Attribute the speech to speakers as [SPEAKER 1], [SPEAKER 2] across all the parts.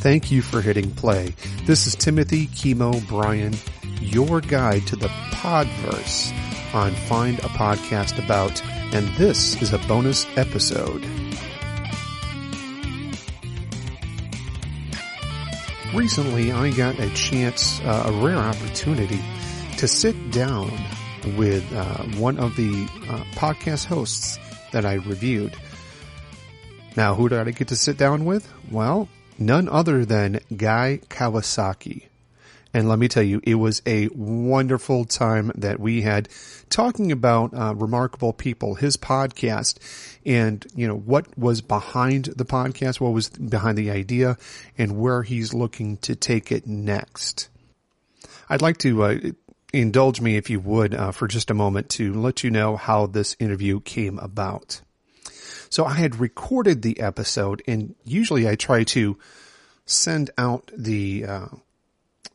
[SPEAKER 1] Thank you for hitting play. This is Timothy Chemo Bryan, your guide to the Podverse on Find a Podcast About, and this is a bonus episode. Recently, I got a chance, a rare opportunity to sit down with one of the podcast hosts that I reviewed. Now, who did I get to sit down with? Well, none other than Guy Kawasaki. And let me tell you, it was a wonderful time that we had talking about Remarkable People, his podcast, and, you know, what was behind the podcast, what was behind the idea, and where he's looking to take it next. I'd like to indulge me, if you would, for just a moment to let you know how this interview came about. So I had recorded the episode, and usually I try to send out the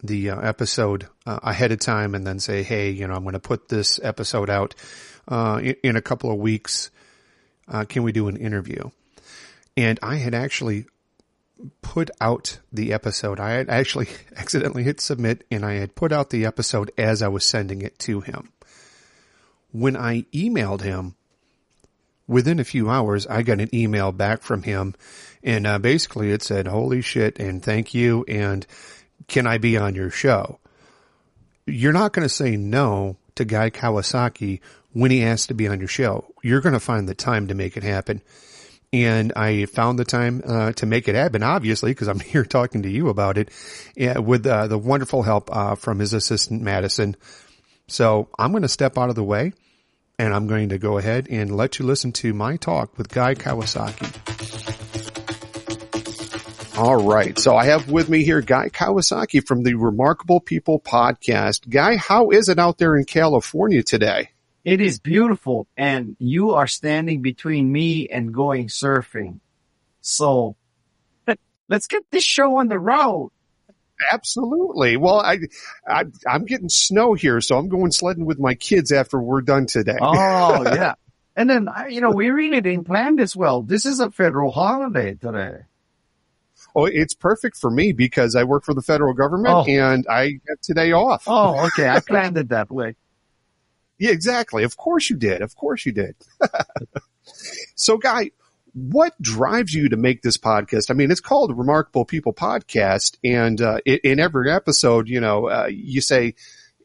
[SPEAKER 1] episode ahead of time and then say, hey, you know, I'm going to put this episode out in a couple of weeks. Can we do an interview? And I had actually put out the episode. I had actually accidentally hit submit, and I had put out the episode as I was sending it to him. When I emailed him, within a few hours, I got an email back from him, and basically it said, holy shit, and thank you, and can I be on your show? You're not going to say no to Guy Kawasaki when he asks to be on your show. You're going to find the time to make it happen. And I found the time to make it happen, obviously, because I'm here talking to you about it, with the wonderful help from his assistant, Madison. So I'm going to step out of the way, and I'm going to go ahead and let you listen to my talk with Guy Kawasaki. All right. So I have with me here Guy Kawasaki from the Remarkable People podcast. Guy, how is it out there in California today?
[SPEAKER 2] It is beautiful, and you are standing between me and going surfing. So let's get this show on the road.
[SPEAKER 1] Absolutely. Well, I'm getting snow here, so I'm going sledding with my kids after we're done today.
[SPEAKER 2] Oh, yeah. And then, we really didn't plan this well. This is a federal holiday today.
[SPEAKER 1] Oh, it's perfect for me because I work for the federal government and I have today off.
[SPEAKER 2] Oh, okay. I planned it that way.
[SPEAKER 1] Yeah, exactly. Of course you did. Of course you did. So, Guy, what drives you to make this podcast? I mean, it's called Remarkable People Podcast, and in every episode, you say,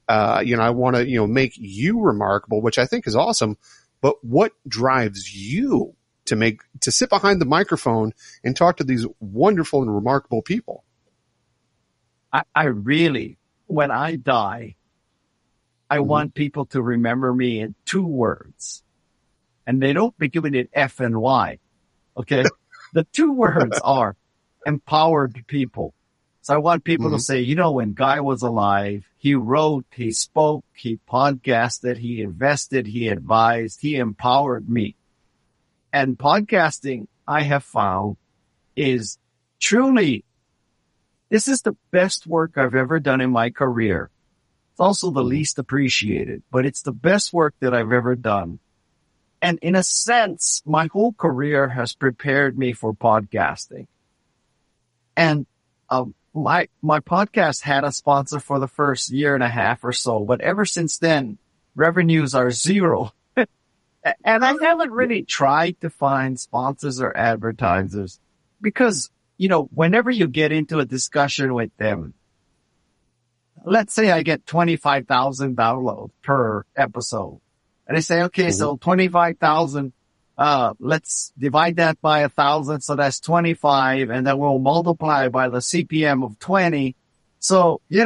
[SPEAKER 1] I want to, make you remarkable, which I think is awesome. But what drives you to sit behind the microphone and talk to these wonderful and remarkable people?
[SPEAKER 2] I really, when I die, I want people to remember me in two words, and they don't begin with F and Y. Okay. The two words are empowered people. So I want people to say, when Guy was alive, he wrote, he spoke, he podcasted, he invested, he advised, he empowered me. And podcasting, I have found, is truly, this is the best work I've ever done in my career. It's also the least appreciated, but it's the best work that I've ever done. And in a sense, my whole career has prepared me for podcasting. And my podcast had a sponsor for the first year and a half or so, but ever since then, revenues are zero. And I haven't really tried to find sponsors or advertisers because, whenever you get into a discussion with them, let's say I get 25,000 downloads per episode. And they say, okay, so 25,000, let's divide that by 1,000. So that's 25. And then we'll multiply by the CPM of 20. So, you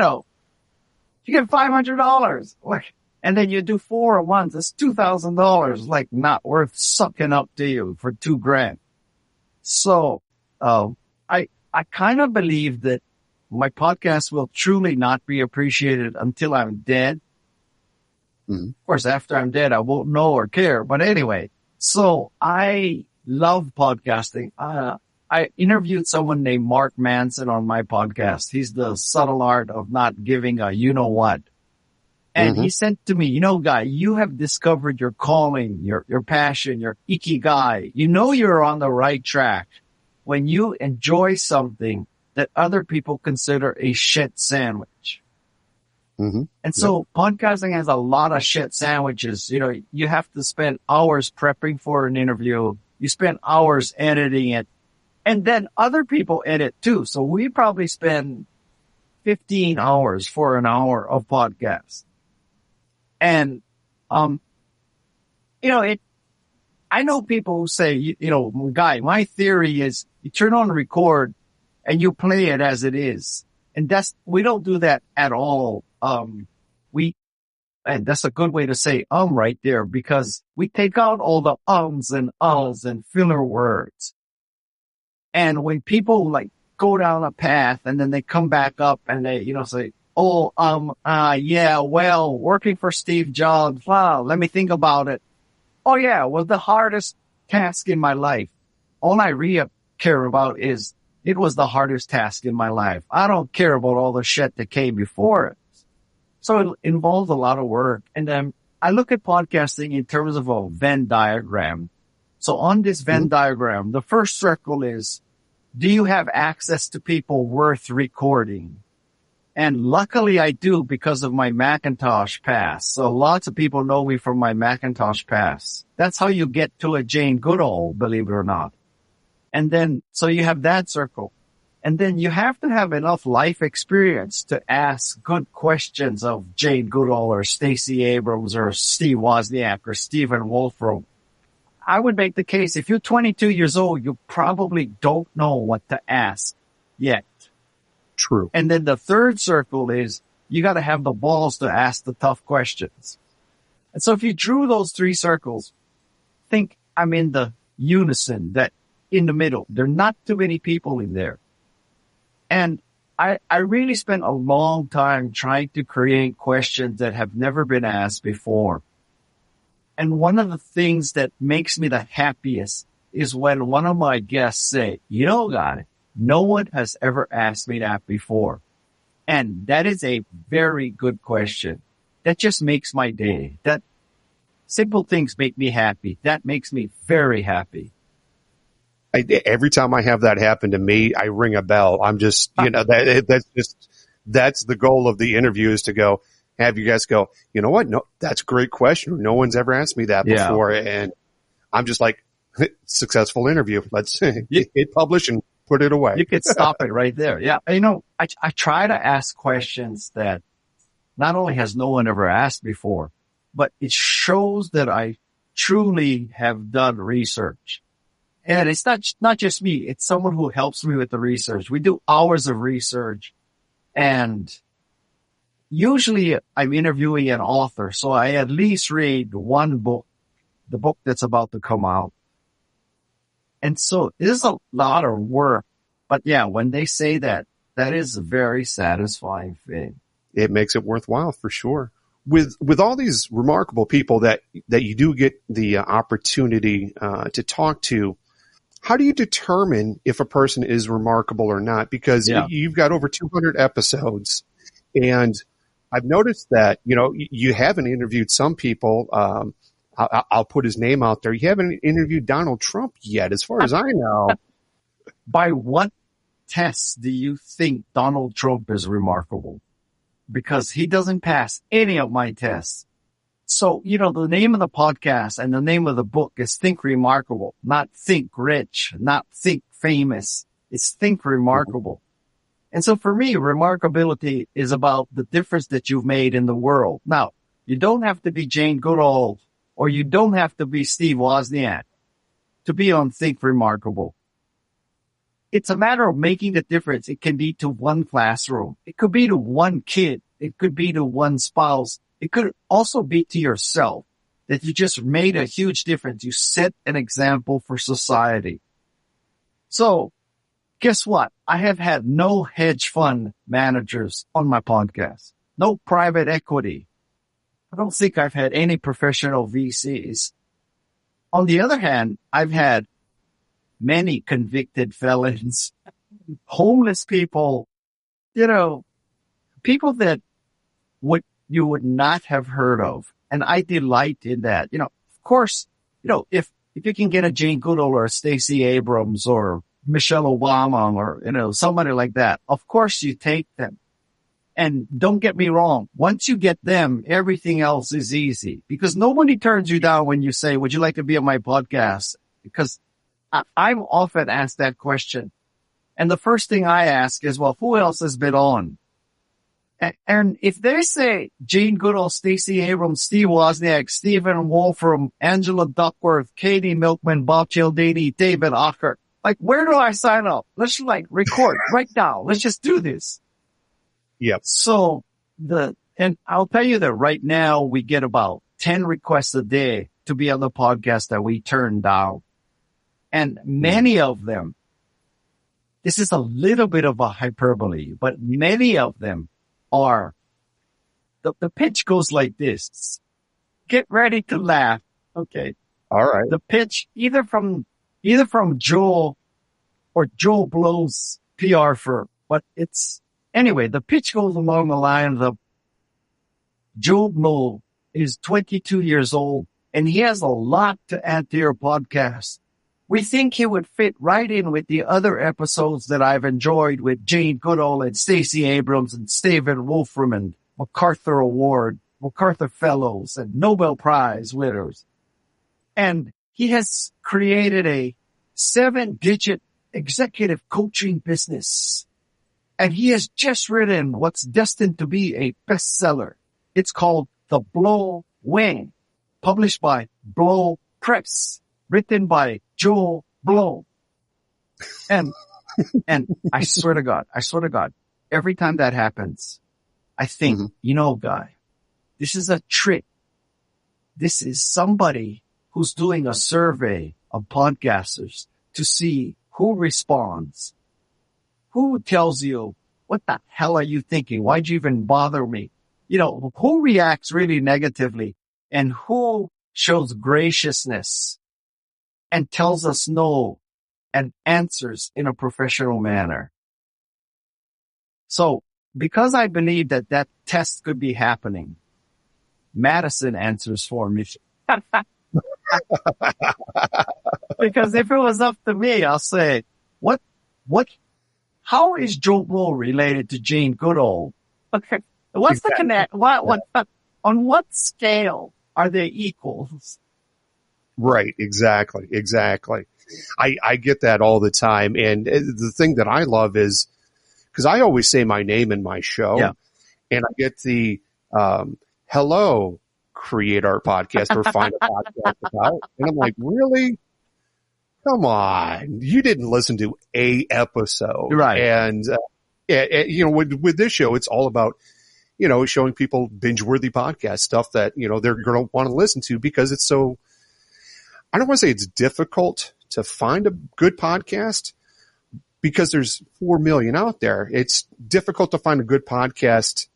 [SPEAKER 2] get $500. And then you do 4 at once. It's $2,000, not worth sucking up to you for $2,000. So, I kind of believe that my podcast will truly not be appreciated until I'm dead. Mm-hmm. Of course, after I'm dead, I won't know or care. But anyway, so I love podcasting. I interviewed someone named Mark Manson on my podcast. He's the subtle art of not giving a you-know-what. And he said to me, Guy, you have discovered your calling, your passion, your ikigai. You're on the right track when you enjoy something that other people consider a shit sandwich.
[SPEAKER 1] Mm-hmm.
[SPEAKER 2] And so podcasting has a lot of shit sandwiches. You know, you have to spend hours prepping for an interview. You spend hours editing it, and then other people edit too. So we probably spend 15 hours for an hour of podcast. And, you know, I know people who say, you know, Guy, my theory is you turn on record and you play it as it is. And we don't do that at all. And that's a good way to say right there, because we take out all the ums and uhs and filler words. And when people like go down a path and then they come back up and they, you know, say, yeah, well, working for Steve Jobs, wow, let me think about it. Oh yeah, it was the hardest task in my life. All I really care about is it was the hardest task in my life. I don't care about all the shit that came before it. So it involves a lot of work. And I look at podcasting in terms of a Venn diagram. So on this Venn diagram, the first circle is, do you have access to people worth recording? And luckily I do, because of my Macintosh past. So lots of people know me from my Macintosh past. That's how you get to a Jane Goodall, believe it or not. And then, so you have that circle. And then you have to have enough life experience to ask good questions of Jane Goodall or Stacey Abrams or Steve Wozniak or Stephen Wolfram. I would make the case, if you're 22 years old, you probably don't know what to ask yet.
[SPEAKER 1] True.
[SPEAKER 2] And then the third circle is you got to have the balls to ask the tough questions. And so if you drew those three circles, think I'm in the unison, that in the middle. There are not too many people in there. And I really spent a long time trying to create questions that have never been asked before. And one of the things that makes me the happiest is when one of my guests say, you know, Guy, no one has ever asked me that before. And that is a very good question. That just makes my day. That simple things make me happy. That makes me very happy.
[SPEAKER 1] Every time I have that happen to me, I ring a bell. I'm just, you know, that's the goal of the interview, is to go, have you guys go, you know what? No, that's a great question. No one's ever asked me that before. And I'm just like, successful interview. Let's hit publish and put it away.
[SPEAKER 2] You could stop it right there. Yeah. You know, I try to ask questions that not only has no one ever asked before, but it shows that I truly have done research. And it's not just me. It's someone who helps me with the research. We do hours of research, and usually I'm interviewing an author. So I at least read one book, the book that's about to come out. And so it is a lot of work. But yeah, when they say that, that is a very satisfying thing.
[SPEAKER 1] It makes it worthwhile for sure. With all these remarkable people that you do get the opportunity to talk to, how do you determine if a person is remarkable or not? Because you've got over 200 episodes, and I've noticed that, you know, you haven't interviewed some people. I'll put his name out there. You haven't interviewed Donald Trump yet, as far as I know.
[SPEAKER 2] By what tests do you think Donald Trump is remarkable? Because he doesn't pass any of my tests. So, you know, the name of the podcast and the name of the book is Think Remarkable, not Think Rich, not Think Famous. It's Think Remarkable. And so for me, remarkability is about the difference that you've made in the world. Now, you don't have to be Jane Goodall, or you don't have to be Steve Wozniak to be on Think Remarkable. It's a matter of making the difference. It can be to one classroom. It could be to one kid. It could be to one spouse. It could also be to yourself, that you just made a huge difference. You set an example for society. So guess what? I have had no hedge fund managers on my podcast, no private equity. I don't think I've had any professional VCs. On the other hand, I've had many convicted felons, homeless people, you know, people that you would not have heard of. And I delight in that. You know, of course, you know, if you can get a Jane Goodall or a Stacey Abrams or Michelle Obama or, somebody like that. Of course you take them. And don't get me wrong. Once you get them, everything else is easy because nobody turns you down when you say, would you like to be on my podcast? Because I'm often asked that question. And the first thing I ask is, well, who else has been on? And if they say Jane Goodall, Stacey Abrams, Steve Wozniak, Stephen Wolfram, Angela Duckworth, Katie Milkman, Bob Cialdini, David Ocker, like, where do I sign up? Let's record right now. Let's just do this.
[SPEAKER 1] Yep.
[SPEAKER 2] So and I'll tell you that right now we get about 10 requests a day to be on the podcast that we turn down. And many of them, this is a little bit of a hyperbole, but many of them are, the pitch goes like this. Get ready to laugh. Okay.
[SPEAKER 1] All right.
[SPEAKER 2] The pitch, either from Joe or Joe Blow's PR firm, but anyway, the pitch goes along the lines of Joe Blow is 22 years old and he has a lot to add to your podcast. We think he would fit right in with the other episodes that I've enjoyed with Jane Goodall and Stacey Abrams and Stephen Wolfram and MacArthur Fellows and Nobel Prize winners. And he has created a 7-digit executive coaching business. And he has just written what's destined to be a bestseller. It's called The Blow Wing, published by Blow Press, written by Joe Blow. And I swear to God, every time that happens, I think, Guy, this is a trick. This is somebody who's doing a survey of podcasters to see who responds. Who tells you, what the hell are you thinking? Why'd you even bother me? Who reacts really negatively and who shows graciousness and tells us no and answers in a professional manner. So because I believe that test could be happening, Madison answers for me. Because if it was up to me, I'll say, how is Joe Blow related to Jane Goodall? Okay. What's the connect? On what scale are they equals?
[SPEAKER 1] Right. Exactly. I get that all the time. And the thing that I love is, because I always say my name in my show, and I get the, hello, create our podcast or find a podcast about. And I'm like, really? Come on. You didn't listen to a episode.
[SPEAKER 2] Right.
[SPEAKER 1] And, with this show, it's all about, showing people binge-worthy podcast stuff that, they're going to want to listen to because it's so, I don't want to say it's difficult to find a good podcast because there's 4 million out there. It's difficult to find a good podcast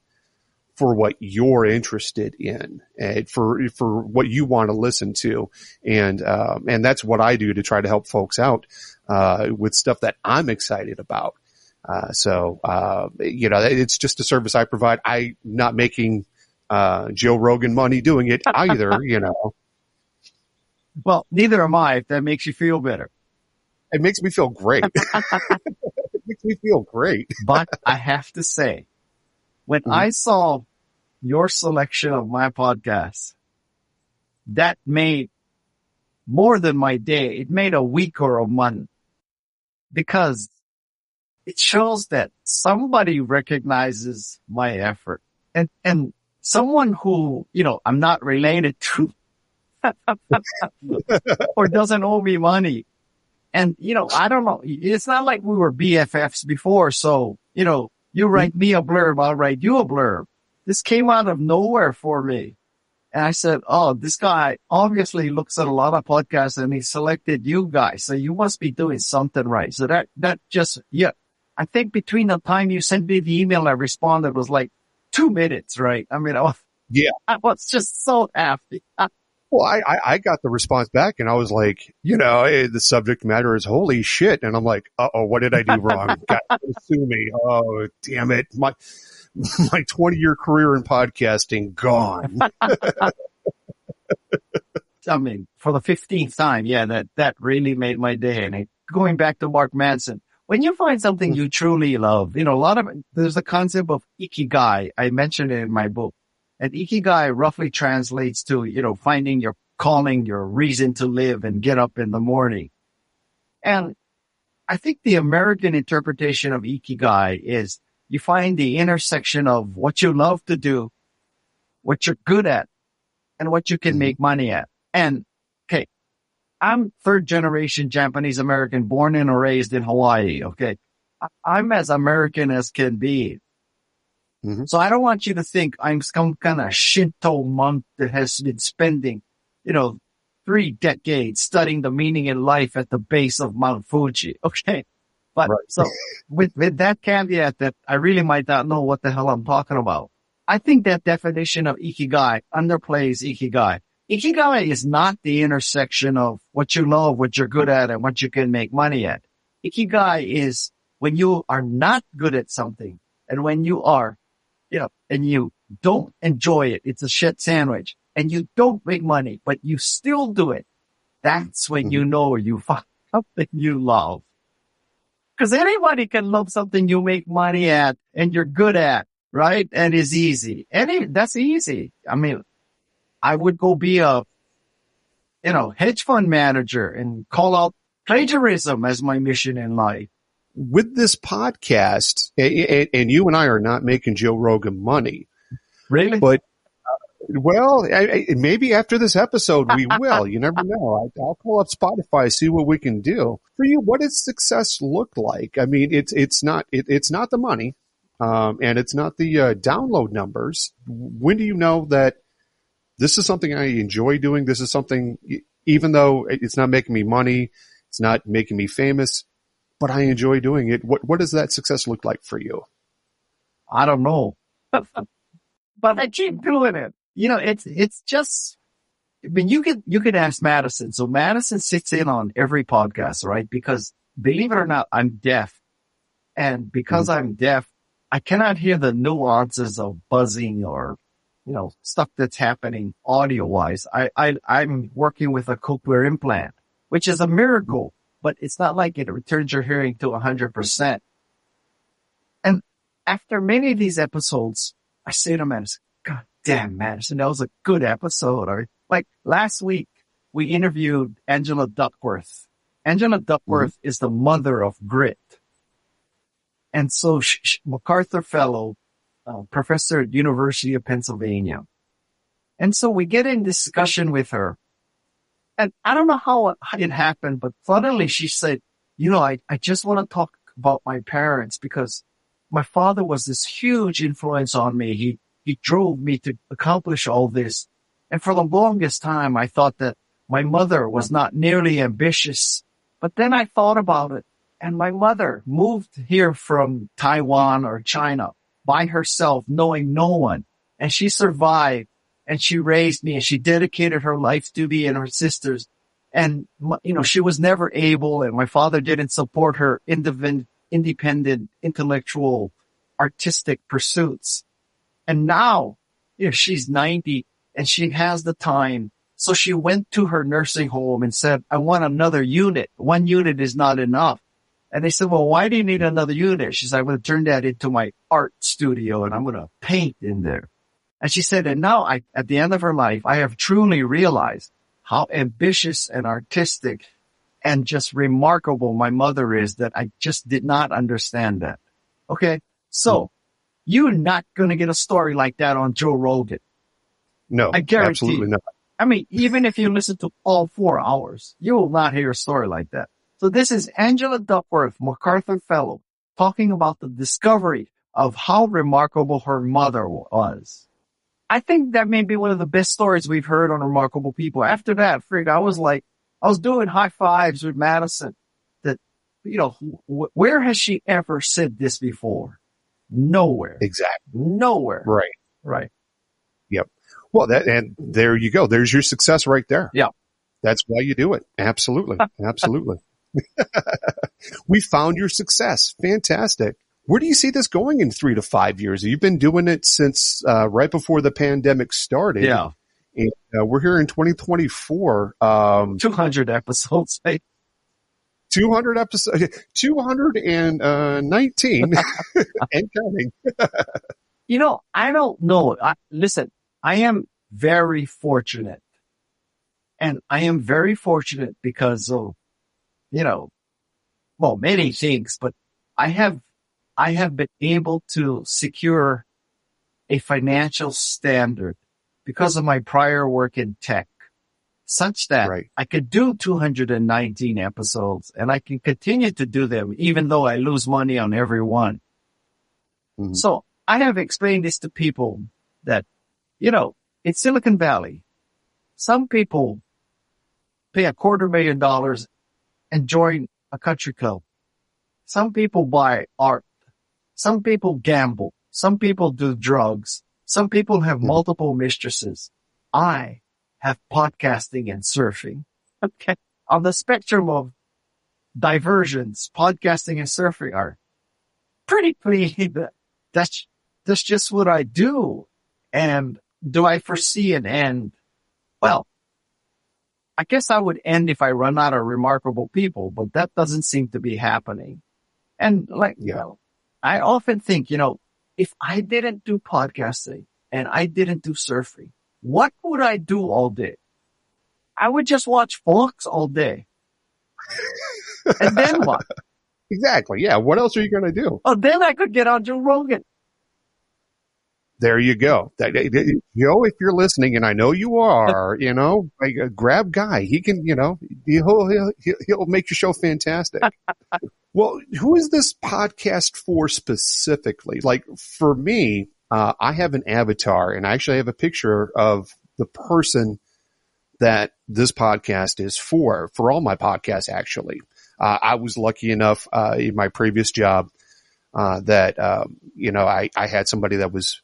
[SPEAKER 1] for what you're interested in, for what you want to listen to. And that's what I do to try to help folks out, with stuff that I'm excited about. It's just a service I provide. I'm not making, Joe Rogan money doing it either,
[SPEAKER 2] Well, neither am I, if that makes you feel better.
[SPEAKER 1] It makes me feel great. It makes me feel great.
[SPEAKER 2] But I have to say, when I saw your selection of my podcast, that made more than my day. It made a week or a month, because it shows that somebody recognizes my effort and someone who, I'm not related to or doesn't owe me money. And, I don't know. It's not like we were BFFs before. So, you write me a blurb, I'll write you a blurb. This came out of nowhere for me. And I said, oh, this guy obviously looks at a lot of podcasts and he selected you guys. So you must be doing something right. So that just, I think between the time you sent me the email and I responded was like 2 minutes, right? I mean, I was just so happy.
[SPEAKER 1] Well, I got the response back and I was like, the subject matter is holy shit. And I'm like, what did I do wrong? God, sue me. Oh, damn it. My 20-year career in podcasting gone.
[SPEAKER 2] I mean, for the 15th time, yeah, that really made my day. And going back to Mark Manson, when you find something you truly love, there's a concept of ikigai. I mentioned it in my book. And ikigai roughly translates to, finding your calling, your reason to live and get up in the morning. And I think the American interpretation of ikigai is you find the intersection of what you love to do, what you're good at, and what you can make money at. And, okay, I'm third generation Japanese American, born and raised in Hawaii. Okay. I'm as American as can be. Mm-hmm. So I don't want you to think I'm some kind of Shinto monk that has been spending, 3 decades studying the meaning in life at the base of Mount Fuji. Okay. But so with that caveat that I really might not know what the hell I'm talking about, I think that definition of ikigai underplays ikigai. Ikigai is not the intersection of what you love, what you're good at, and what you can make money at. Ikigai is when you are not good at something and when you are, and you don't enjoy it. It's a shit sandwich and you don't make money, but you still do it. That's when you know you find something you love. Because anybody can love something you make money at and you're good at, right? And is easy. That's easy. I mean, I would go be a, hedge fund manager and call out plagiarism as my mission in life.
[SPEAKER 1] With this podcast, and you and I are not making Joe Rogan money.
[SPEAKER 2] Really?
[SPEAKER 1] But, maybe after this episode we will. You never know. I'll pull up Spotify, see what we can do. For you, what does success look like? I mean, it's not the money, and it's not the download numbers. When do you know that this is something I enjoy doing? This is something, even though it's not making me money, it's not making me famous, but I enjoy doing it. What does that success look like for you?
[SPEAKER 2] I don't know, but I keep doing it. It's just, I mean, you could ask Madison. So Madison sits in on every podcast, right? Because believe it or not, I'm deaf. And because I'm deaf, I cannot hear the nuances of buzzing or, stuff that's happening audio wise. I'm working with a cochlear implant, which is a miracle, but it's not like it returns your hearing to 100%. And after many of these episodes, I say to Madison, God damn, Madison, that was a good episode. Like last week, we interviewed Angela Duckworth. Angela Duckworth is the mother of grit. And so MacArthur Fellow, professor at University of Pennsylvania. And so we get in discussion with her. And I don't know how it happened, but suddenly she said, I just want to talk about my parents because my father was this huge influence on me. He drove me to accomplish all this. And for the longest time, I thought that my mother was not nearly ambitious. But then I thought about it. And my mother moved here from Taiwan or China by herself, knowing no one. And she survived and she raised me and she dedicated her life to me and her sisters. And, she was never able, and my father didn't support her independent, intellectual, artistic pursuits. And now, she's 90 and she has the time. So she went to her nursing home and said, I want another unit. 1 unit is not enough. And they said, well, why do you need another unit? She said, I'm going to turn that into my art studio and I'm going to paint in there. And she said, and now at the end of her life, I have truly realized how ambitious and artistic and just remarkable my mother is that I just did not understand that. Okay. So you're not going to get a story like that on Joe Rogan.
[SPEAKER 1] No,
[SPEAKER 2] I guarantee
[SPEAKER 1] absolutely not.
[SPEAKER 2] I mean, even if you listen to all 4 hours, you will not hear a story like that. So this is Angela Duckworth, MacArthur Fellow, talking about the discovery of how remarkable her mother was. I think that may be one of the best stories we've heard on Remarkable People. After that, I was doing high fives with Madison that, where has she ever said this before? Nowhere.
[SPEAKER 1] Exactly.
[SPEAKER 2] Nowhere.
[SPEAKER 1] Right. Yep. Well, and there you go. There's your success right there.
[SPEAKER 2] Yeah.
[SPEAKER 1] That's why you do it. Absolutely. Absolutely. We found your success. Fantastic. Where do you see this going in 3 to 5 years? You've been doing it since right before the pandemic started.
[SPEAKER 2] Yeah.
[SPEAKER 1] And we're here in 2024.
[SPEAKER 2] 200 episodes. Right?
[SPEAKER 1] 200 episodes, 219 and counting.
[SPEAKER 2] I don't know. Listen, I am very fortunate. And I am very fortunate because of, many things, but I have been able to secure a financial standard because of my prior work in tech, such that I could do 219 episodes and I can continue to do them even though I lose money on every one. Mm-hmm. So I have explained this to people that, in Silicon Valley, some people pay $250,000 and join a country club. Some people buy art. Some people gamble. Some people do drugs. Some people have multiple mistresses. I have podcasting and surfing. Okay. On the spectrum of diversions, podcasting and surfing are pretty clean. That's just what I do. And do I foresee an end? Well, I guess I would end if I run out of remarkable people, but that doesn't seem to be happening. And I often think, if I didn't do podcasting and I didn't do surfing, what would I do all day? I would just watch Fox all day. And then what?
[SPEAKER 1] Exactly. Yeah. What else are you going to do?
[SPEAKER 2] Oh, then I could get on Joe Rogan.
[SPEAKER 1] There you go. Joe, if you're listening, and I know you are, grab Guy. He can, he'll make your show fantastic. Well, who is this podcast for specifically? Like for me, I have an avatar and I actually have a picture of the person that this podcast is for all my podcasts, actually. I was lucky enough, in my previous job, that, I had somebody that was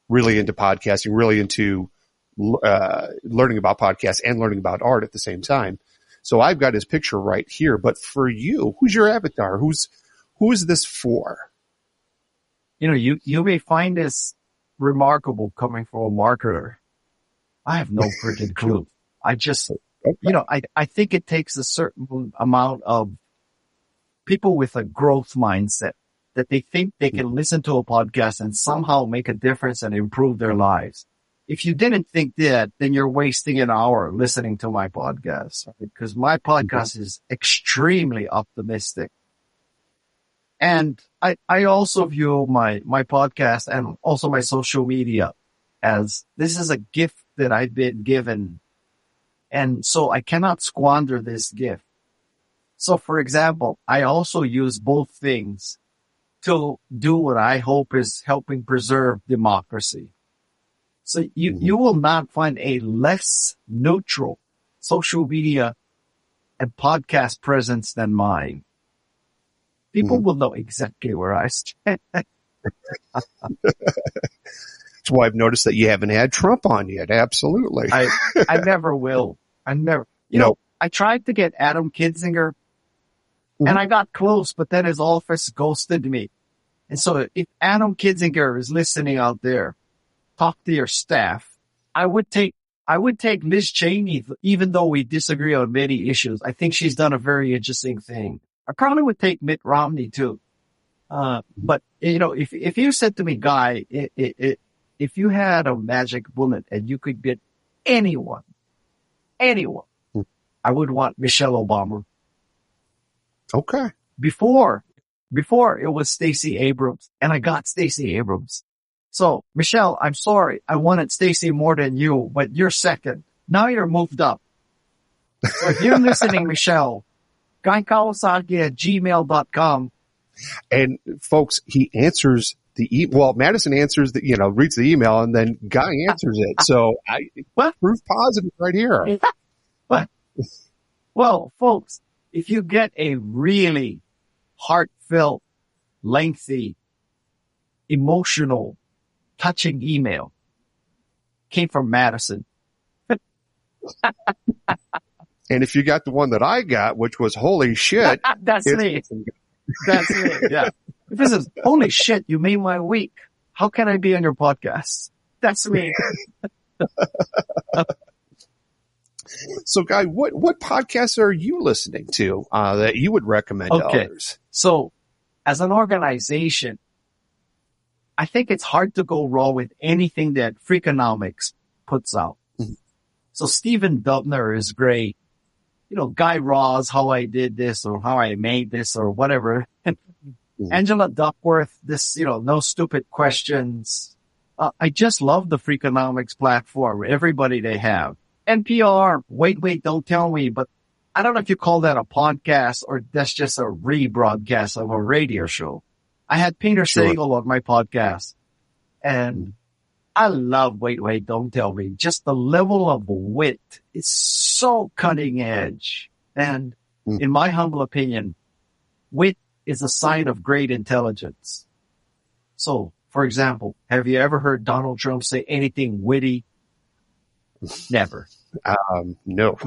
[SPEAKER 1] really into podcasting, really into learning about podcasts and learning about art at the same time. So I've got his picture right here. But for you, who's your avatar? Who is this for?
[SPEAKER 2] You may find this remarkable coming from a marketer. I have no freaking clue. I just, I think it takes a certain amount of people with a growth mindset that they think they can listen to a podcast and somehow make a difference and improve their lives. If you didn't think that, then you're wasting an hour listening to my podcast, right? Because my podcast is extremely optimistic. And I also view my podcast and also my social media as this is a gift that I've been given. And so I cannot squander this gift. So for example, I also use both things to do what I hope is helping preserve democracy. So you will not find a less neutral social media and podcast presence than mine. People will know exactly where I stand.
[SPEAKER 1] That's why I've noticed that you haven't had Trump on yet. Absolutely.
[SPEAKER 2] I never will. I never, I tried to get Adam Kinzinger and I got close, but then his office ghosted me. And so if Adam Kinzinger is listening out there, talk to your staff. I would take Ms. Cheney, even though we disagree on many issues. I think she's done a very interesting thing. I probably would take Mitt Romney too. But if you said to me, Guy, if you had a magic bullet and you could get anyone, I would want Michelle Obama.
[SPEAKER 1] Okay.
[SPEAKER 2] Before it was Stacey Abrams, and I got Stacey Abrams. So, Michelle, I'm sorry. I wanted Stacey more than you, but you're second. Now you're moved up. So if you're listening, Michelle, GuyKawasaki@gmail.com.
[SPEAKER 1] And folks, he answers Madison answers reads the email and then Guy answers it. So proof positive right here.
[SPEAKER 2] Well, folks, if you get a really heartfelt, lengthy, emotional, touching email, came from Madison.
[SPEAKER 1] And if you got the one that I got, which was holy shit.
[SPEAKER 2] That's me. That's me. Yeah. If this is holy shit, you made my week. How can I be on your podcast? That's me.
[SPEAKER 1] So, Guy, what podcasts are you listening to that you would recommend to others?
[SPEAKER 2] So, as an organization, I think it's hard to go wrong with anything that Freakonomics puts out.
[SPEAKER 1] Mm-hmm.
[SPEAKER 2] So, Stephen Dubner is great. You know, Guy Raz, how I did this or how I made this or whatever. And Angela Duckworth, this, no stupid questions. I just love the Freakonomics platform, everybody they have. NPR, wait, don't tell me, but I don't know if you call that a podcast or that's just a rebroadcast of a radio show. I had Peter Sagal on my podcast and I love Wait, Don't Tell Me. Just the level of wit is so cutting edge. And in my humble opinion, wit is a sign of great intelligence. So, for example, have you ever heard Donald Trump say anything witty? Never.
[SPEAKER 1] No.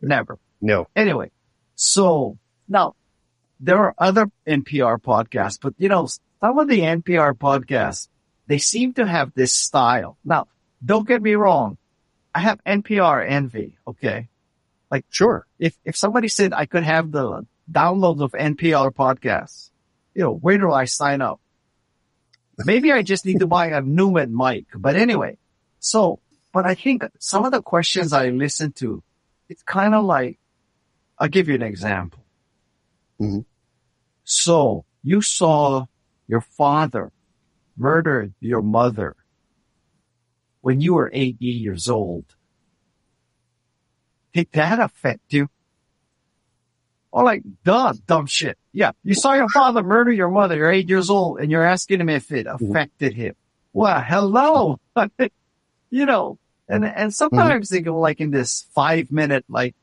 [SPEAKER 2] Never.
[SPEAKER 1] No.
[SPEAKER 2] Anyway, so now there are other NPR podcasts, but some of the NPR podcasts, they seem to have this style. Now, don't get me wrong. I have NPR envy. Okay. Like,
[SPEAKER 1] sure.
[SPEAKER 2] If somebody said I could have the downloads of NPR podcasts, where do I sign up? Maybe I just need to buy a Newman mic. But anyway, but I think some of the questions I listen to, it's kind of like, I'll give you an example.
[SPEAKER 1] Mm-hmm.
[SPEAKER 2] So you saw your father murder your mother when you were 8 years old. Did that affect you? Or like, dumb shit. Yeah. You saw your father murder your mother. You're 8 years old and you're asking him if it affected him. Well, hello. And sometimes they go like in this 5-minute, like,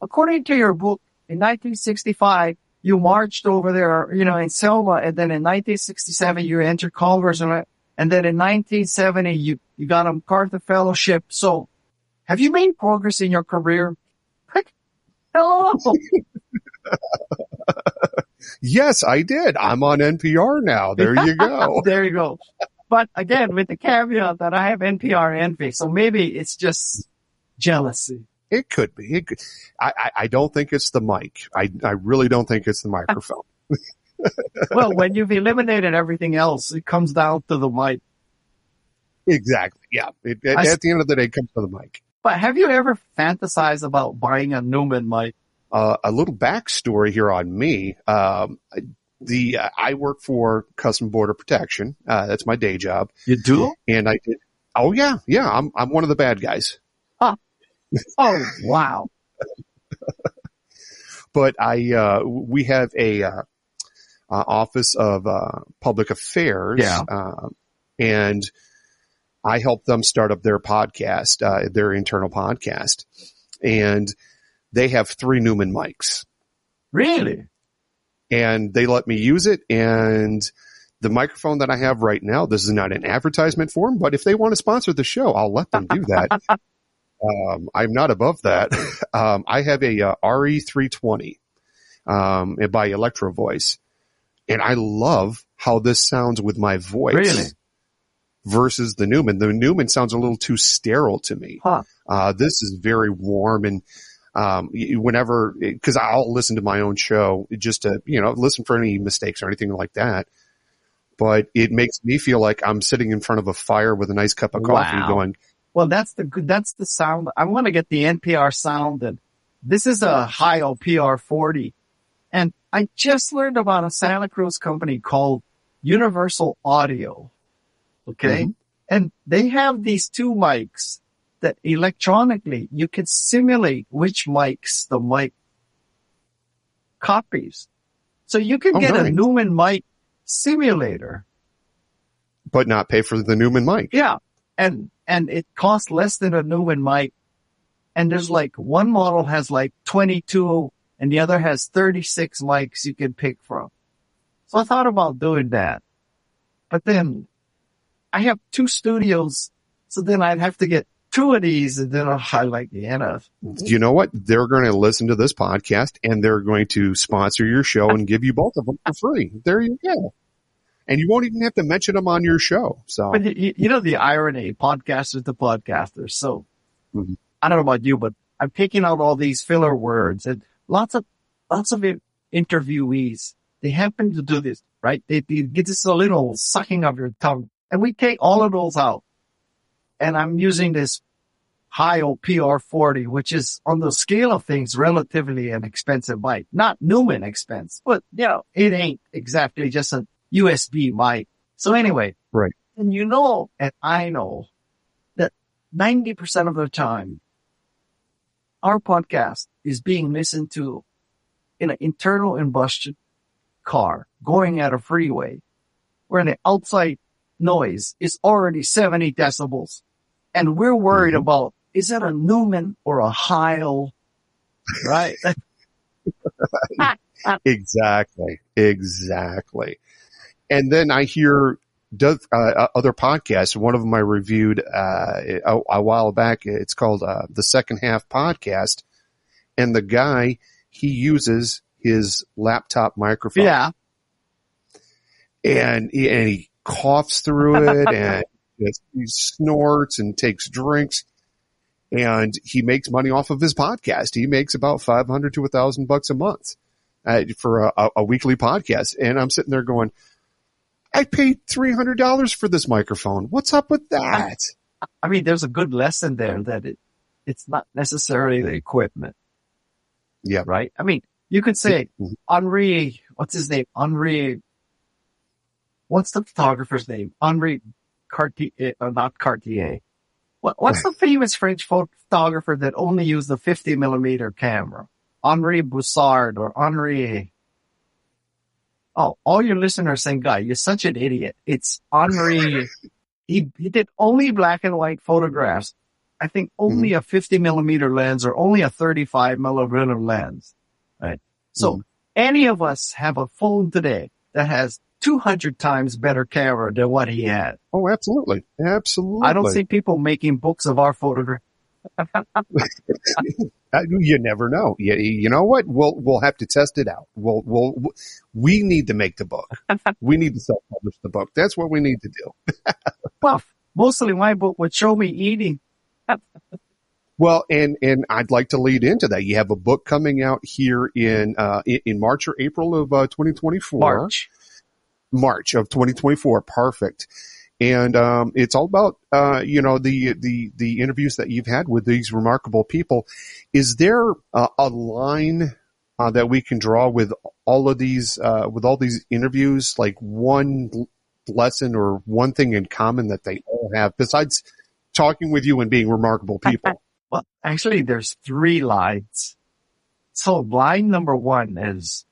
[SPEAKER 2] according to your book, in 1965, you marched over there, in Selma. And then in 1967, you entered Culver's. And then in 1970, you got a MacArthur Fellowship. So have you made progress in your career? Hello.
[SPEAKER 1] Yes, I did. I'm on NPR now. There you go.
[SPEAKER 2] There you go. But again, with the caveat that I have NPR envy. So maybe it's just jealousy.
[SPEAKER 1] It could be. I don't think it's the mic. I really don't think it's the microphone.
[SPEAKER 2] Well, when you've eliminated everything else, it comes down to the mic.
[SPEAKER 1] Exactly. Yeah. At the end of the day, it comes to the mic.
[SPEAKER 2] But have you ever fantasized about buying a Newman mic?
[SPEAKER 1] A little backstory here on me. I work for Customs Border Protection. That's my day job.
[SPEAKER 2] You do?
[SPEAKER 1] And I did. Oh yeah. Yeah. I'm one of the bad guys.
[SPEAKER 2] Oh, wow.
[SPEAKER 1] But we have a office of public affairs.
[SPEAKER 2] Yeah.
[SPEAKER 1] And I helped them start up their podcast, their internal podcast. And they have 3 Newman mics.
[SPEAKER 2] Really?
[SPEAKER 1] And they let me use it. And the microphone that I have right now, this is not an advertisement for them, but if they want to sponsor the show, I'll let them do that. I'm not above that. I have a RE320 by Electro Voice, and I love how this sounds with my voice.
[SPEAKER 2] Really?
[SPEAKER 1] Versus the Newman. The Newman sounds a little too sterile to me.
[SPEAKER 2] Huh.
[SPEAKER 1] This is very warm, and whenever, because I'll listen to my own show just to listen for any mistakes or anything like that. But it makes me feel like I'm sitting in front of a fire with a nice cup of coffee going.
[SPEAKER 2] Well, that's the sound. I want to get the NPR sound, and this is a Hi-O PR40. And I just learned about a Santa Cruz company called Universal Audio. Okay. Mm-hmm. And they have these 2 mics that electronically you can simulate which mics the mic copies. So you can get a Newman mic simulator.
[SPEAKER 1] But not pay for the Newman mic.
[SPEAKER 2] Yeah. And it costs less than a Newman mic. And there's like one model has like 22 and the other has 36 mics you can pick from. So I thought about doing that. But then I have 2 studios. So then I'd have to get 2 of these and then I like the NF.
[SPEAKER 1] You know what? They're going to listen to this podcast and they're going to sponsor your show and give you both of them for free. There you go. And you won't even have to mention them on your show. So,
[SPEAKER 2] But you know, the irony, podcasters to podcasters. So I don't know about you, but I'm taking out all these filler words and lots of interviewees. They happen to do this, right? They get this a little sucking of your tongue, and we take all of those out. And I'm using this high OPR 40, which is on the scale of things relatively an expensive mic, not Newman expense, but you know, it ain't exactly just a USB mic. So anyway,
[SPEAKER 1] right.
[SPEAKER 2] And you know, and I know that 90% of the time, our podcast is being listened to in an internal combustion car going at a freeway where the outside noise is already 70 decibels. And we're worried about, is that a Newman or a Heil? Right?
[SPEAKER 1] Exactly. And then I hear other podcasts. One of them I reviewed a while back. It's called The Second Half Podcast. And the guy, he uses his laptop microphone.
[SPEAKER 2] Yeah.
[SPEAKER 1] And he coughs through it and he snorts and takes drinks. And he makes money off of his podcast. He makes about $500 to $1,000 a month for a weekly podcast. And I'm sitting there going, I paid $300 for this microphone. What's up with that?
[SPEAKER 2] I mean, there's a good lesson there that it's not necessarily the equipment.
[SPEAKER 1] Yeah.
[SPEAKER 2] Right? I mean, you could say Henri, what's his name? Henri, what's the photographer's name? Henri Cartier, not Cartier. What's the famous French photographer that only used the 50 millimeter camera? Henri Boussard or Henri. Oh, all your listeners are saying, "Guy, you're such an idiot." It's Henri. He did only black and white photographs. I think only a 50 millimeter lens or only a 35 millimeter lens. Right. So any of us have a phone today that has 200 times better camera than what he had.
[SPEAKER 1] Oh, absolutely. Absolutely.
[SPEAKER 2] I don't see people making books of our photograph.
[SPEAKER 1] You never know. You know what? We'll have to test it out. We need to make the book. We need to self-publish the book. That's what we need to do.
[SPEAKER 2] Well, mostly my book would show me eating.
[SPEAKER 1] Well, and I'd like to lead into that. You have a book coming out here in March or April of 2024. March of 2024. Perfect. And it's all about the interviews that you've had with these remarkable people. Is there a line that we can draw with all of these interviews, like one lesson or one thing in common that they all have besides talking with you and being remarkable people?
[SPEAKER 2] Well, actually, there's 3 lines. So line number 1 is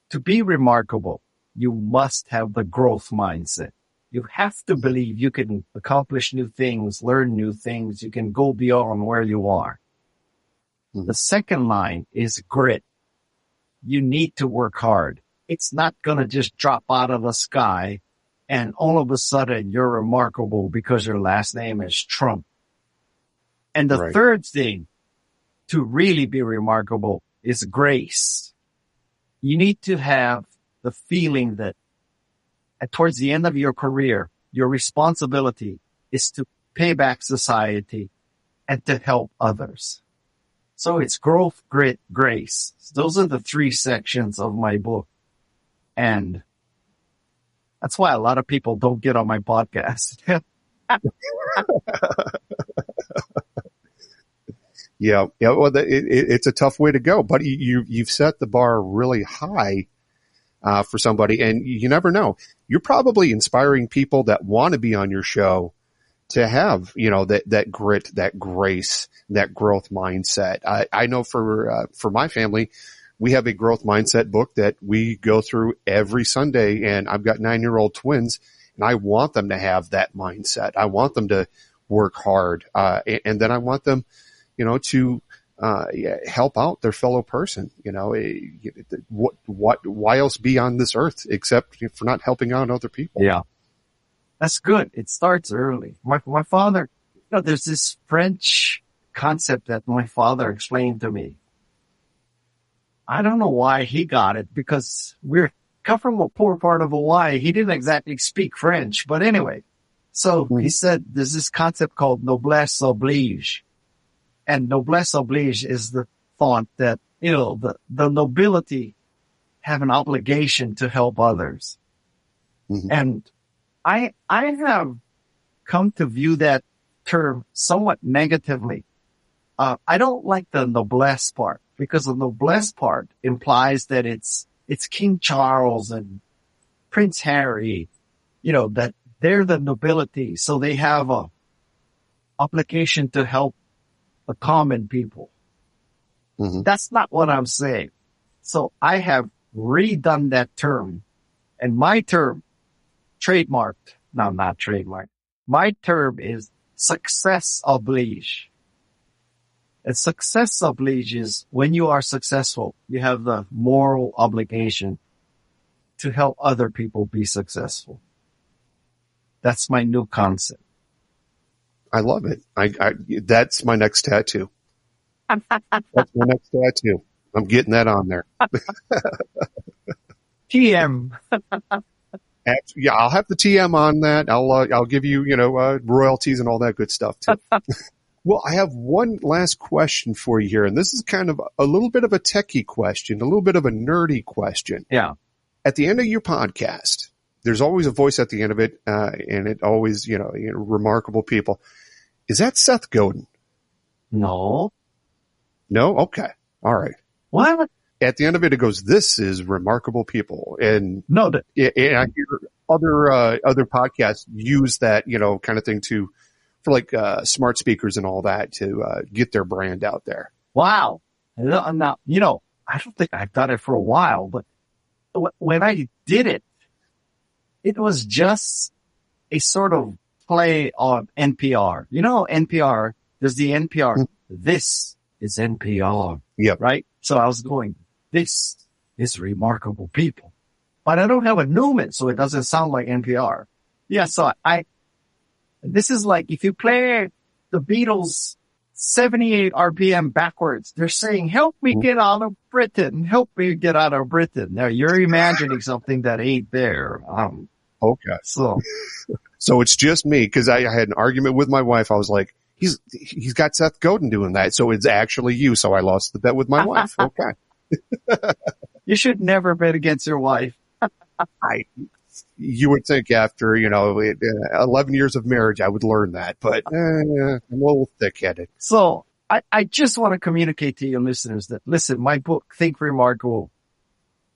[SPEAKER 2] to be remarkable, you must have the growth mindset. You have to believe you can accomplish new things, learn new things. You can go beyond where you are. The second line is grit. You need to work hard. It's not going to just drop out of the sky and all of a sudden you're remarkable because your last name is Trump. And the third thing to really be remarkable is grace. You need to have the feeling that towards the end of your career, your responsibility is to pay back society and to help others. So it's growth, grit, grace. Those are the 3 sections of my book. And that's why a lot of people don't get on my podcast.
[SPEAKER 1] Yeah. Well, it's a tough way to go, but you've set the bar really high for somebody, and you never know. You're probably inspiring people that want to be on your show to have, that grit, that grace, that growth mindset. I know for my family, we have a growth mindset book that we go through every Sunday, and I've got 9-year-old twins, and I want them to have that mindset. I want them to work hard, and then I want them, to help out their fellow person. Why else be on this earth except for not helping out other people?
[SPEAKER 2] Yeah, that's good. It starts early. My father, there's this French concept that my father explained to me. I don't know why he got it, because we're come from a poor part of Hawaii. He didn't exactly speak French, but anyway. So he said there's this concept called noblesse oblige. And noblesse oblige is the thought that, the nobility have an obligation to help others. Mm-hmm. And I have come to view that term somewhat negatively. I don't like the noblesse part, because the noblesse part implies that it's King Charles and Prince Harry, that they're the nobility. So they have a obligation to help the common people. Mm-hmm. That's not what I'm saying. So I have redone that term, and my term trademarked. No, not trademarked. My term is success oblige. And success oblige is when you are successful, you have the moral obligation to help other people be successful. That's my new concept.
[SPEAKER 1] I love it. That's my next tattoo. That's my next tattoo. I'm getting that on there.
[SPEAKER 2] TM.
[SPEAKER 1] Yeah, I'll have the TM on that. I'll give you, royalties and all that good stuff too. Well, I have one last question for you here, and this is kind of a little bit of a techie question, a little bit of a nerdy question.
[SPEAKER 2] Yeah.
[SPEAKER 1] At the end of your podcast, there's always a voice at the end of it, and it always, remarkable people. Is that Seth Godin?
[SPEAKER 2] No.
[SPEAKER 1] No? Okay. All right.
[SPEAKER 2] What?
[SPEAKER 1] At the end of it, it goes, "This is remarkable people." And
[SPEAKER 2] no,
[SPEAKER 1] and I hear other podcasts use that, kind of thing for like smart speakers and all that to get their brand out there.
[SPEAKER 2] Wow. Now, I don't think I've done it for a while, but when I did it, it was just a sort of play on NPR. NPR, there's the NPR. Mm-hmm. This is NPR.
[SPEAKER 1] Yep.
[SPEAKER 2] Right? So I was going, this is remarkable people. But I don't have a Newman, so it doesn't sound like NPR. Yeah, so this is like if you play the Beatles 78 RPM backwards, they're saying, help me get out of Britain. Help me get out of Britain. Now you're imagining something that ain't there.
[SPEAKER 1] Okay. So it's just me, because I had an argument with my wife. I was like, he's got Seth Godin doing that. So it's actually you. So I lost the bet with my wife. Okay.
[SPEAKER 2] You should never bet against your wife.
[SPEAKER 1] You would think after, 11 years of marriage, I would learn that, but I'm a little thick-headed.
[SPEAKER 2] So I just want to communicate to your listeners that, listen, my book, Think Remarkable,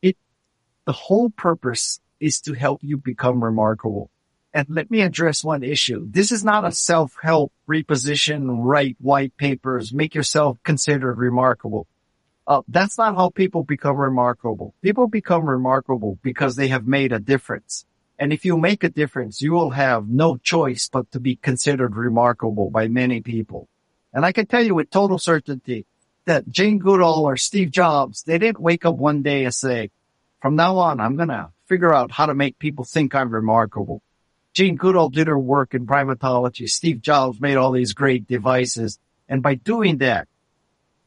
[SPEAKER 2] the whole purpose is to help you become remarkable. And let me address one issue. This is not a self-help, reposition, write white papers, make yourself considered remarkable. That's not how people become remarkable. People become remarkable because they have made a difference. And if you make a difference, you will have no choice but to be considered remarkable by many people. And I can tell you with total certainty that Jane Goodall or Steve Jobs, they didn't wake up one day and say, from now on, I'm going to figure out how to make people think I'm remarkable. Jane Goodall did her work in primatology. Steve Jobs made all these great devices. And by doing that,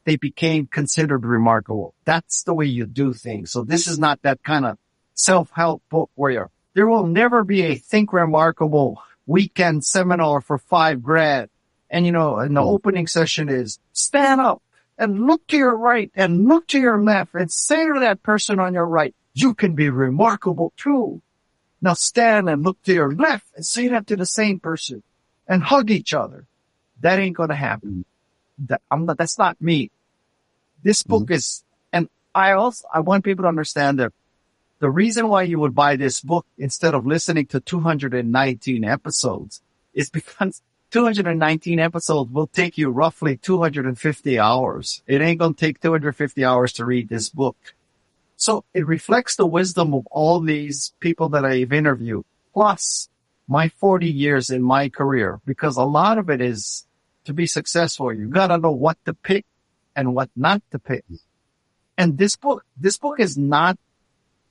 [SPEAKER 2] they became considered remarkable. That's the way you do things. So this is not that kind of self-help book where there will never be a Think Remarkable weekend seminar for $5,000. And, and the opening session is stand up and look to your right and look to your left and say to that person on your right, you can be remarkable too. Now stand and look to your left and say that to the same person and hug each other. That ain't going to happen. That's not me. This book is, and I want people to understand that the reason why you would buy this book instead of listening to 219 episodes is because 219 episodes will take you roughly 250 hours. It ain't going to take 250 hours to read this book. So it reflects the wisdom of all these people that I've interviewed, plus my 40 years in my career, because a lot of it is to be successful. You got to know what to pick and what not to pick. And this book is not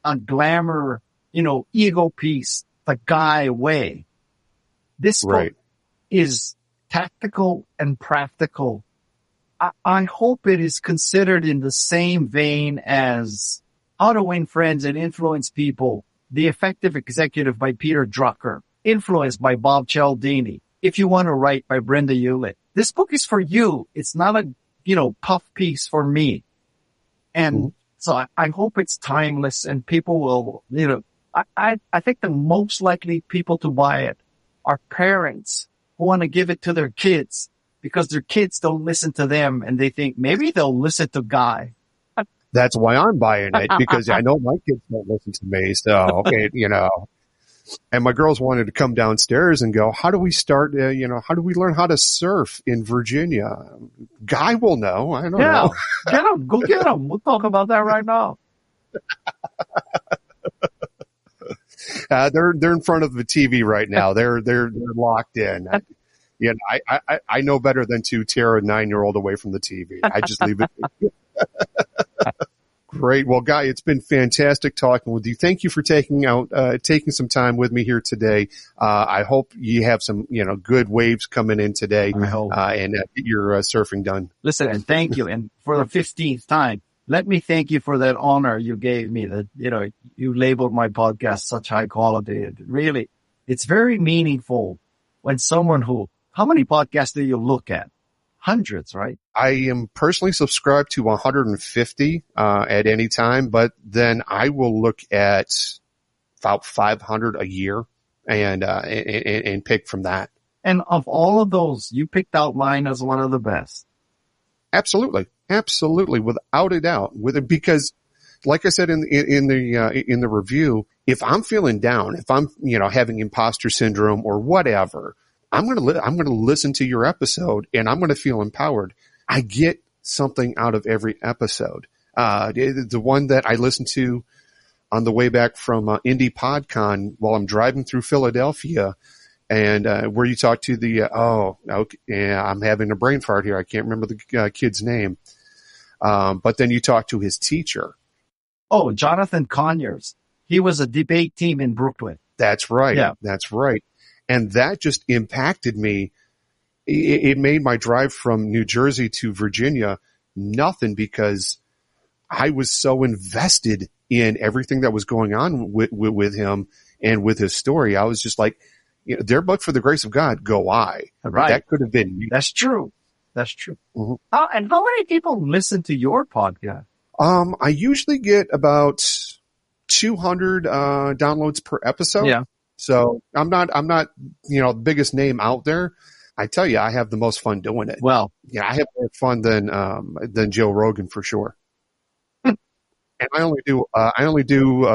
[SPEAKER 2] a glamour, ego piece, the guy way. This book is tactical and practical. I hope it is considered in the same vein as How to Win Friends and Influence People, The Effective Executive by Peter Drucker, Influence by Bob Cialdini, If You Want to Write by Brenda Hewlett. This book is for you. It's not a, puff piece for me. And so I hope it's timeless and people will, I think the most likely people to buy it are parents who want to give it to their kids because their kids don't listen to them and they think maybe they'll listen to Guy.
[SPEAKER 1] That's why I'm buying it, because I know my kids don't listen to me. So, and my girls wanted to come downstairs and go, how do we start, how do we learn how to surf in Virginia? Guy will know. I don't know.
[SPEAKER 2] Get them. Go get them. We'll talk about that right now.
[SPEAKER 1] They're in front of the TV right now. They're locked in. I know better than to tear a 9-year-old away from the TV. I just leave it. Great. Well, Guy, it's been fantastic talking with you. Thank you for taking some time with me here today. I hope you have some, good waves coming in today.
[SPEAKER 2] I hope.
[SPEAKER 1] And get your surfing done.
[SPEAKER 2] Listen, and thank you. And for the 15th time, let me thank you for that honor you gave me that, you labeled my podcast such high quality. It's very meaningful when someone how many podcasts do you look at? Hundreds, right?
[SPEAKER 1] I am personally subscribed to 150 at any time, but then I will look at about 500 a year and pick from that.
[SPEAKER 2] And of all of those, you picked out mine as one of the best.
[SPEAKER 1] Absolutely, without a doubt. Because, like I said in the review, if I'm feeling down, if I'm having imposter syndrome or whatever, I'm going to listen to your episode and I'm going to feel empowered. I get something out of every episode. The one that I listened to on the way back from Indie PodCon while I'm driving through Philadelphia, and where you talk to I'm having a brain fart here. I can't remember the kid's name. But then you talk to his teacher.
[SPEAKER 2] Oh, Jonathan Conyers. He was a debate team in Brooklyn.
[SPEAKER 1] That's right.
[SPEAKER 2] Yeah.
[SPEAKER 1] That's right. And that just impacted me. It made my drive from New Jersey to Virginia nothing, because I was so invested in everything that was going on with him and with his story. I was just like, there but for the grace of God, go I.
[SPEAKER 2] Right.
[SPEAKER 1] That could have been me.
[SPEAKER 2] That's true. Mm-hmm. And how many people listen to your podcast?
[SPEAKER 1] I usually get about 200 downloads per episode.
[SPEAKER 2] Yeah.
[SPEAKER 1] So I'm not, the biggest name out there. I tell you, I have the most fun doing it.
[SPEAKER 2] Well,
[SPEAKER 1] yeah, I have more fun than Joe Rogan for sure. And I only do,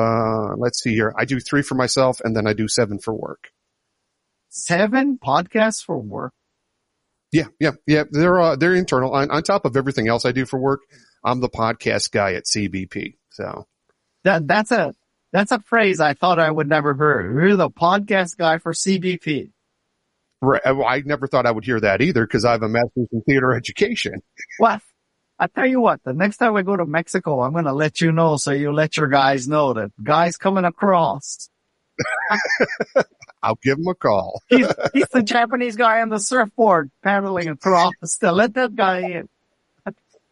[SPEAKER 1] let's see here. I do 3 for myself and then I do 7 for work.
[SPEAKER 2] 7 podcasts for work?
[SPEAKER 1] Yeah. They're internal. On top of everything else I do for work, I'm the podcast guy at CBP. So
[SPEAKER 2] that's a phrase I thought I would never hear. You're the podcast guy for CBP.
[SPEAKER 1] Right. I never thought I would hear that either, because I have a master's in theater education.
[SPEAKER 2] Well, I tell you what, the next time we go to Mexico, I'm going to let you know, so you let your guys know that Guy's coming across.
[SPEAKER 1] I'll give him a call.
[SPEAKER 2] He's the Japanese guy on the surfboard paddling across. Let that guy in.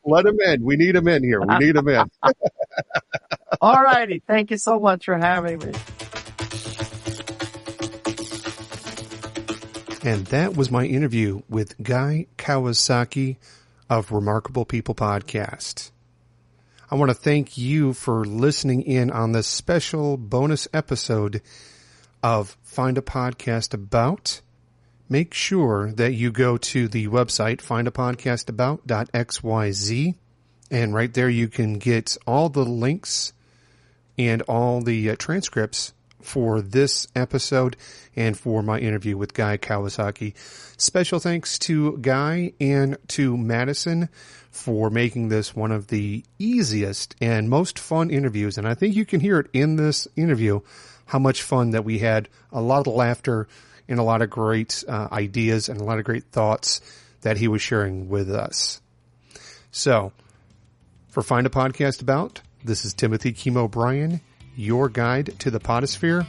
[SPEAKER 1] Let him in. We need him in here. We need him in.
[SPEAKER 2] All righty. Thank you so much for having me.
[SPEAKER 1] And that was my interview with Guy Kawasaki of Remarkable People Podcast. I want to thank you for listening in on this special bonus episode of Find a Podcast About. Make sure that you go to the website, findapodcastabout.xyz, and right there you can get all the links and all the transcripts for this episode and for my interview with Guy Kawasaki. Special thanks to Guy and to Madison for making this one of the easiest and most fun interviews. And I think you can hear it in this interview how much fun that we had, a lot of laughter and a lot of great ideas and a lot of great thoughts that he was sharing with us. So, for Find a Podcast About, this is Timothy Kim O'Brien, your guide to the podosphere,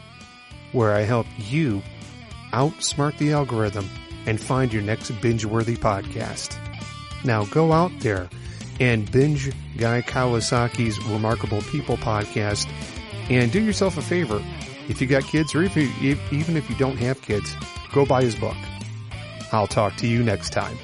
[SPEAKER 1] where I help you outsmart the algorithm and find your next binge-worthy podcast. Now go out there and binge Guy Kawasaki's Remarkable People podcast. And do yourself a favor. If you got kids, or even if you don't have kids, go buy his book. I'll talk to you next time.